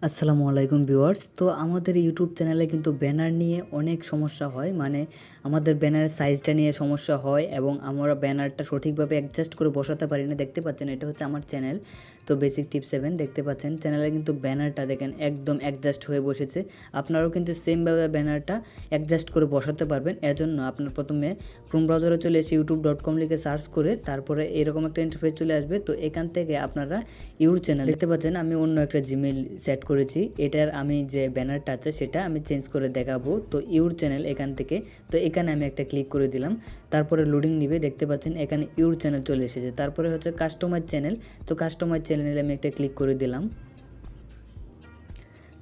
আসসালামু আলাইকুম ভিউয়ার্স। তো আমাদের ইউটিউব চ্যানেলে কিন্তু ব্যানার নিয়ে অনেক সমস্যা হয়, মানে আমাদের ব্যানারের সাইজটা নিয়ে সমস্যা হয় এবং আমরা ব্যানারটা সঠিকভাবে অ্যাডজাস্ট করে বসাতে পারি না। দেখতে পাচ্ছেন এটা হচ্ছে আমার চ্যানেল, তো বেসিক টিপ 7 দেখতে পাচ্ছেন। চ্যানেলে কিন্তু ব্যানারটা দেখেন একদম অ্যাডজাস্ট হয়ে বসেছে। আপনারাও কিন্তু সেমভাবে ব্যানারটা অ্যাডজাস্ট করে বসাতে পারবেন। এর জন্য আপনার প্রথমে ক্রোম ব্রাউজারে চলে এসে youtube.com লিখে সার্চ করে তারপরে এরকম একটা ইন্টারফেস চলে আসবে। তো এখান থেকে আপনারা ইউর চ্যানেল দেখতে পাচ্ছেন। আমি অন্য একটা জিমেইল সেট করেছি, এটার আমি যে ব্যানারটা আছে সেটা আমি চেঞ্জ করে দেখাবো। তো ইউর চ্যানেল এখান থেকে, তো এখানে আমি একটা ক্লিক করে দিলাম। তারপরে লোডিং নিবে, দেখতে পাচ্ছেন এখানে ইউর চ্যানেল চলে এসেছে। তারপরে হচ্ছে কাস্টমাইজ চ্যানেল, তো কাস্টমাইজ চ্যানেলে আমি একটা ক্লিক করে দিলাম।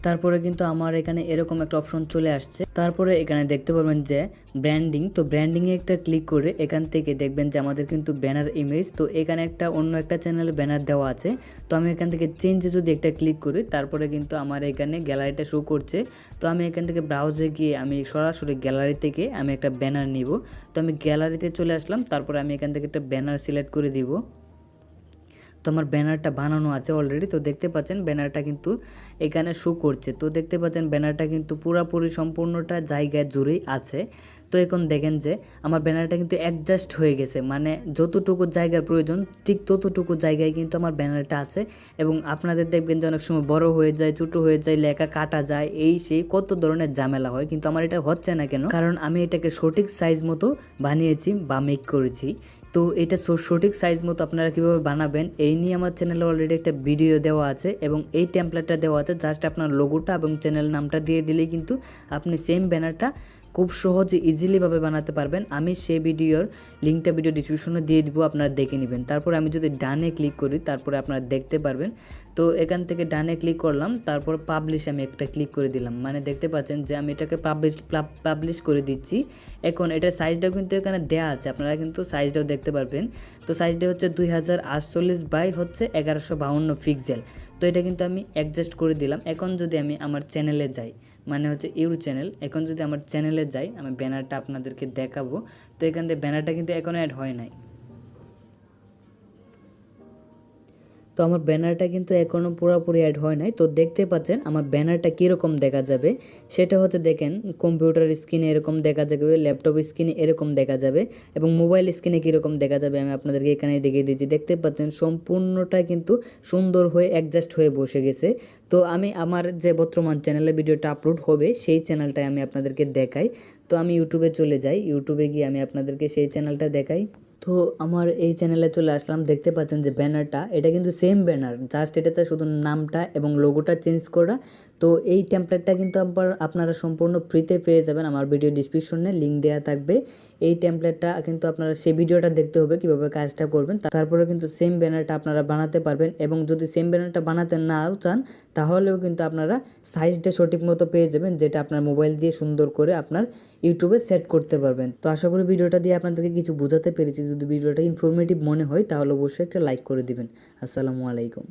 তারপরে কিন্তু আমার এখানে এরকম একটা অপশন চলে আসছে। তারপরে এখানে দেখতে পাবেন যে ব্র্যান্ডিং, তো ব্র্যান্ডিংয়ে একটা ক্লিক করে এখান থেকে দেখবেন যে আমাদের কিন্তু ব্যানার ইমেজ, তো এখানে একটা অন্য একটা চ্যানেলে ব্যানার দেওয়া আছে। তো আমি এখান থেকে চেঞ্জে যদি একটা ক্লিক করি তারপরে কিন্তু আমার এখানে গ্যালারিটা শো করছে। তো আমি এখান থেকে ব্রাউজে গিয়ে আমি সরাসরি গ্যালারি থেকে আমি একটা ব্যানার নিব। তো আমি গ্যালারিতে চলে আসলাম, তারপরে আমি এখান থেকে একটা ব্যানার সিলেক্ট করে দিব। তো আমার ব্যানারটা বানানো আছে অলরেডি, তো দেখতে পাচ্ছেন ব্যানারটা কিন্তু এখানে শো করছে। তো দেখতে পাচ্ছেন ব্যানারটা কিন্তু পুরোপুরি সম্পূর্ণটা জায়গায় জুড়েই আছে। তো এখন দেখেন যে আমার ব্যানারটা কিন্তু অ্যাডজাস্ট হয়ে গেছে, মানে যতটুকু জায়গার প্রয়োজন ঠিক ততটুকু জায়গায় কিন্তু আমার ব্যানারটা আছে। এবং আপনাদের দেখবেন যে অনেক সময় বড় হয়ে যায়, ছোটো হয়ে যায়, লেখা কাটা যায়, এই সেই কত ধরনের ঝামেলা হয়, কিন্তু আমার এটা হচ্ছে না কেন? কারণ আমি এটাকে সঠিক সাইজ মতো বানিয়েছি বা মেক করেছি। তো এটা সঠিক সাইজ মতো আপনারা কীভাবে বানাবেন এই নিয়ে আমার চ্যানেলে অলরেডি একটা ভিডিও দেওয়া আছে এবং এই টেমপ্লেটটা দেওয়া আছে। জাস্ট আপনার লোগোটা এবং চ্যানেল নামটা দিয়ে দিলেই কিন্তু আপনি সেম ব্যানারটা খুব সহজে ইজিলিভাবে বানাতে পারবেন। আমি সেই ভিডিওর লিঙ্কটা ভিডিও ডিসক্রিপশনে দিয়ে দিব, আপনারা দেখে নেবেন। তারপর আমি যদি ডানে ক্লিক করি তারপরে আপনারা দেখতে পারবেন। তো এখান থেকে ডানে ক্লিক করলাম, তারপর পাবলিশ আমি একটা ক্লিক করে দিলাম, মানে দেখতে পাচ্ছেন যে আমি এটাকে পাবলিশ করে দিচ্ছি। এখন এটার সাইজটাও কিন্তু এখানে দেওয়া আছে, আপনারা কিন্তু সাইজটাও দেখতে পারবেন। তো সাইজটা হচ্ছে 2048 বাই হচ্ছে 1152 পিক্সেল। তো এটা কিন্তু আমি অ্যাডজাস্ট করে দিলাম। এখন যদি আমি আমার চ্যানেলে যাই, মানে হচ্ছে ইউর চ্যানেল, এখন যদি আমার চ্যানেলে যাই আমি ব্যানারটা আপনাদেরকে দেখাবো। তো এখান থেকে ব্যানারটা কিন্তু এখনও অ্যাড হয় নাই। তো আমার ব্যানারটা কিন্তু এখনও পুরোপুরি অ্যাড হয় নাই। তো দেখতে পাচ্ছেন আমার ব্যানারটা কীরকম দেখা যাবে, সেটা হচ্ছে দেখেন কম্পিউটার স্ক্রিনে এরকম দেখা যাবে, ল্যাপটপ স্ক্রিনে এরকম দেখা যাবে এবং মোবাইল স্ক্রিনে কীরকম দেখা যাবে আমি আপনাদেরকে এখানে দেখিয়ে দিচ্ছি। দেখতে পাচ্ছেন সম্পূর্ণটা কিন্তু সুন্দর হয়ে অ্যাডজাস্ট হয়ে বসে গেছে। তো আমি আমার যে বর্তমান চ্যানেলে ভিডিওটা আপলোড হবে সেই চ্যানেলটাই আমি আপনাদেরকে দেখাই। তো আমি ইউটিউবে চলে যাই, ইউটিউবে গিয়ে আমি আপনাদেরকে সেই চ্যানেলটা দেখাই। তো আমার এই চ্যানেলে চলে আসলাম, দেখতে পাচ্ছেন যে ব্যানারটা এটা কিন্তু সেম ব্যানার, জাস্ট এটাতে শুধু নামটা এবং লোগোটা চেঞ্জ করা। তো এই টেমপ্লেটটা কিন্তু আপনারা সম্পূর্ণ ফ্রিতে পেয়ে যাবেন, আমার ভিডিও ডিসক্রিপশনে লিঙ্ক দেওয়া থাকবে। এই টেমপ্লেটটা কিন্তু আপনারা সেই ভিডিওটা দেখতে হবে কীভাবে কাজটা করবেন, তারপরে কিন্তু সেম ব্যানারটা আপনারা বানাতে পারবেন। এবং যদি সেম ব্যানারটা বানাতে নাও চান তাহলেও কিন্তু আপনারা সাইজটা সঠিক মতো পেয়ে যাবেন, যেটা আপনার মোবাইল দিয়ে সুন্দর করে আপনার ইউটিউবে সেট করতে পারবেন। তো আশা করি ভিডিওটা দিয়ে আপনাদেরকে কিছু বোঝাতে পেরেছি। যদি ভিডিওটা ইনফরমেটিভ মনে হয় তাহলে অবশ্যই একটা লাইক করে দিবেন। আসসালামু আলাইকুম।